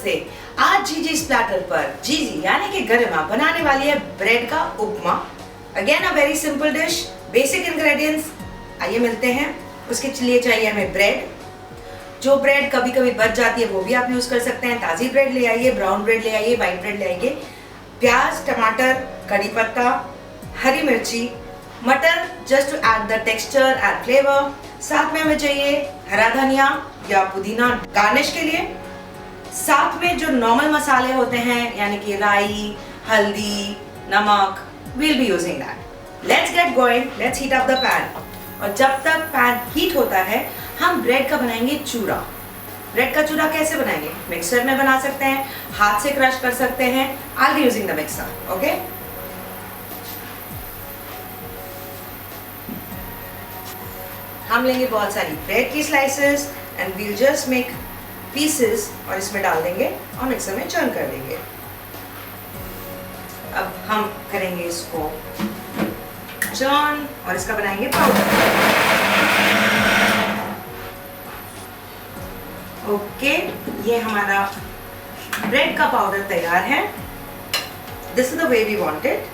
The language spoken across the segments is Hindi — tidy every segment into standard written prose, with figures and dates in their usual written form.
नमस्ते। आज जीजी प्लैटर पर जीजी यानी कि गरिमा बनाने वाली है ब्रेड का upma. Again a very simple dish, basic ingredients आइए मिलते हैं। उसके लिए चाहिए हमें ब्रेड। जो ब्रेड कभी कभी बच जाती है वो भी आप यूज कर सकते हैं। ताजी ब्रेड ले आइए, ब्राउन ब्रेड ले आइए, व्हाइट ब्रेड ले आइए। प्याज, टमाटर, कड़ी पत्ता, हरी मिर्ची, मटर just to add the texture and flavour. साथ में हमें चाहिए हरा धनिया या पुदीना गार्निश के लिए। साथ में जो नॉर्मल मसाले होते हैं यानी कि राई, हल्दी, नमक, we'll be using that. Let's get going. Let's heat up the pan. और जब तक पैन हीट होता है हम ब्रेड का बनाएंगे चूरा। ब्रेड का चूरा कैसे बनाएंगे? मिक्सर में बना सकते हैं, हाथ से क्रश कर सकते हैं। I'll be using the mixer. Okay? हम लेंगे बहुत सारी ब्रेड की slices and we'll just make pieces और इसमें डाल देंगे और मिक्सर में चर्न कर देंगे। अब हम करेंगे इसको चर्न और इसका बनाएंगे पाउडर। ओके, ये हमारा ब्रेड का पाउडर तैयार है। This is the way we want it.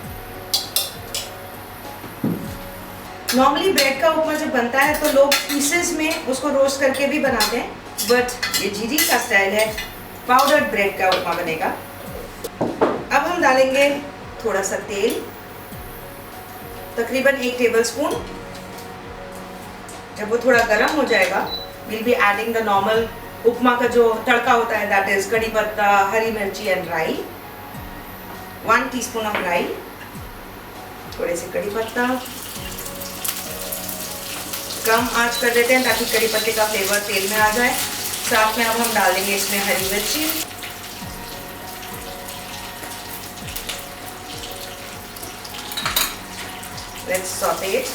Normally bread का उपमा जब बनता है तो लोग पीसेस में उसको रोस्ट करके भी बनाते हैं, बट ये जीजी का स्टाइल है, पाउडर्ड ब्रेड का उपमा बनेगा। अब हम डालेंगे थोड़ा सा तेल, तकरीबन 1 टेबलस्पून। जब वो थोड़ा गर्म हो जाएगा we'll be adding the normal उपमा का जो तड़का होता है, that is कड़ी पत्ता, हरी मिर्ची एंड राई। 1 टीस्पून ऑफ राई, थोड़े से कड़ी पत्ता, कम आंच कर देते हैं ताकि कड़ी पत्ते का फ्लेवर तेल में आ जाए। साथ में अब हम डाल देंगे इसमें हरी मिर्ची, let's sauté it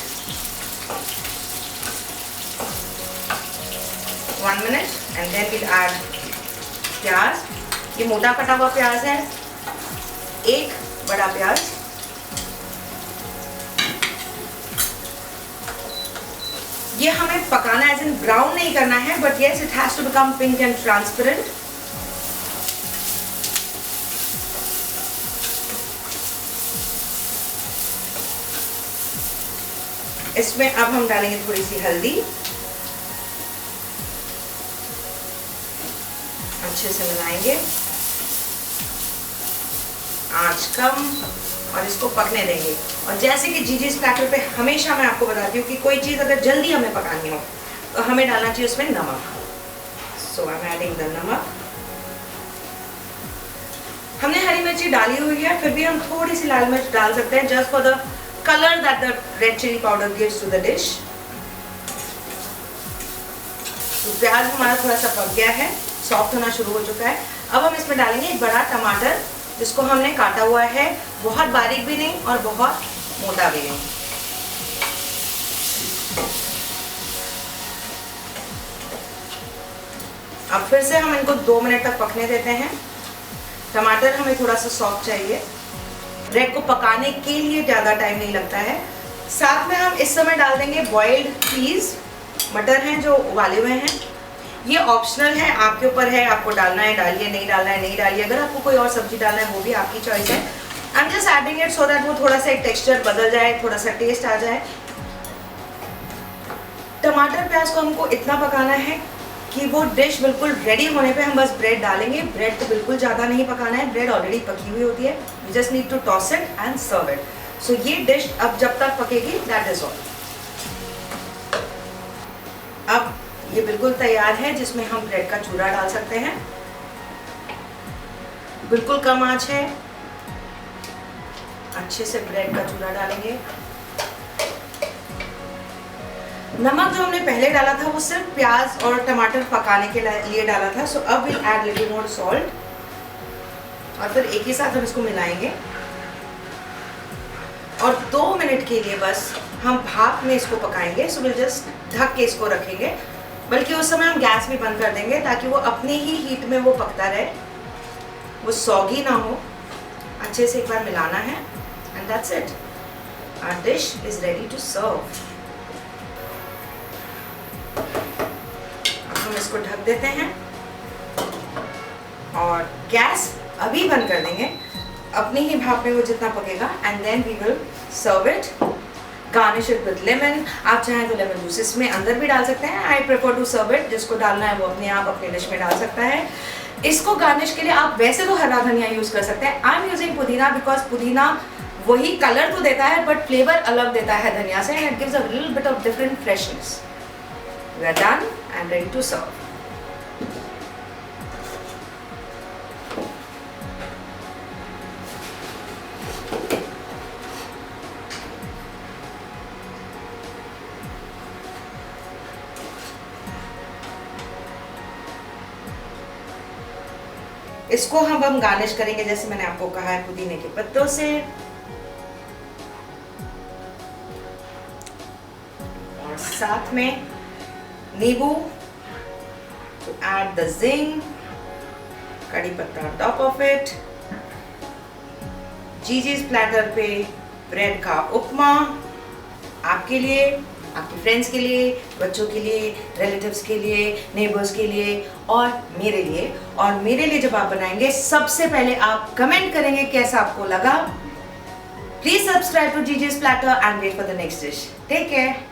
1 minute and then will add pyaz. ये मोटा कटा हुआ प्याज है, 1 बड़ा प्याज। ये हमें पकाना है, इन ब्राउन नहीं करना है, but yes it has to become pink and transparent. इसमें अब हम डालेंगे थोड़ी सी हल्दी, अच्छे से मिलाएंगे, आंच कम, और इसको पकने देंगे। और जैसे कि जीजी प्लैटर पे हमेशा मैं आपको बताती हूँ कि कोई चीज़ अगर जल्दी हमें पकानी हो तो हमें डालना चाहिए उसमें नमक। सो आई एम एडिंग द नमक। हमने हरी मिर्ची डाली हुई है, फिर भी हम थोड़ी सी लाल मिर्च डाल सकते हैं just for the colour that the red chilli powder gives to the dish. तो प्याज हमारा थोड़ा सा पक गया है, सॉफ्ट होना शुरू हो चुका है। अब हम इसमें डालेंगे एक बड़ा टमाटर जिसको हमने काटा हुआ है, बहुत बारीक भी नहीं और बहुत मोटा भी नहीं। अब फिर से हम इनको 2 मिनट तक पकने देते हैं। टमाटर हमें थोड़ा सा सॉफ्ट चाहिए। ब्रेड को पकाने के लिए ज़्यादा टाइम नहीं लगता है। साथ में हम इस समय डाल देंगे बॉइल्ड पीस, मटर हैं जो उबाले हुए हैं। ये ऑप्शनल है, आपके ऊपर है, आपको डालना है डालिए, नहीं डालना है नहीं डालिए। अगर आपको कोई और सब्जी डालना है वो भी आपकी चॉइस है। I am just adding it so that वो थोड़ा सा एक टेक्सचर बदल जाए, थोड़ा सा टेस्ट आ जाए। टमाटर प्याज को हमको इतना पकाना है कि वो डिश बिल्कुल रेडी होने पे हम बस ब्रेड डालेंगे। ब्रेड को बिल्कुल ज़्यादा नहीं पकाना है, ब्रेड ऑलरेडी पकी हुई होती है। You just need to toss it and serve it. So ये डिश अब जब तक पकेगी दैट इज ऑल। अब ये बिल्कुल तैयार है, जिसमें हम ब्रेड का चूरा डाल सकते हैं। बिल्कुल कम आंच है, अच्छे से ब्रेड का चूरा डालेंगे। नमक जो हमने पहले डाला था वो सिर्फ प्याज और टमाटर पकाने के लिए डाला था। सो अब will add little more salt और फिर एक ही साथ हम इसको मिलाएंगे और 2 मिनट के लिए बस हम भाप में इसको पकाएंगे। सो विल जस्ट ढक के इसको रखेंगे, बल्कि उस समय हम गैस भी बंद कर देंगे ताकि वो अपने ही हीट में वो पकता रहे, वो सॉगी ना हो। अच्छे से एक बार मिलाना है and that's it, our dish is ready to serve. अब हम इसको ढक देते हैं और गैस अभी बंद कर देंगे, अपनी ही भाप में वो जितना पकेगा, and then we will serve it, garnish it with lemon. आप चाहें तो लेमन जूस इसमें अंदर भी डाल सकते हैं। I prefer to serve it, जिसको डालना है वो अपने आप अपनी डिश में डाल सकता है। इसको गार्निश के लिए आप वैसे तो हरा धनिया यूज कर सकते हैं। आई एम यूजिंग पुदीना बिकॉज पुदीना वही कलर तो देता है बट फ्लेवर अलग देता है धनिया से, and it gives a little bit of different freshness. We are done and ready to serve. इसको हम गार्निश करेंगे जैसे मैंने आपको कहा है पुदीने के पत्तों से, और साथ में नींबू टू ऐड द जिंग, कड़ी पत्ता टॉप ऑफ इट। जीजीज प्लेटर पे ब्रेड का उपमा आपके लिए, आपके फ्रेंड्स के लिए, बच्चों के लिए, रिलेटिव्स के लिए, नेबर्स के लिए और मेरे लिए। और मेरे लिए जब आप बनाएंगे सबसे पहले आप कमेंट करेंगे कैसा आपको लगा। Please subscribe to GG's platter and wait for the next dish. Take care.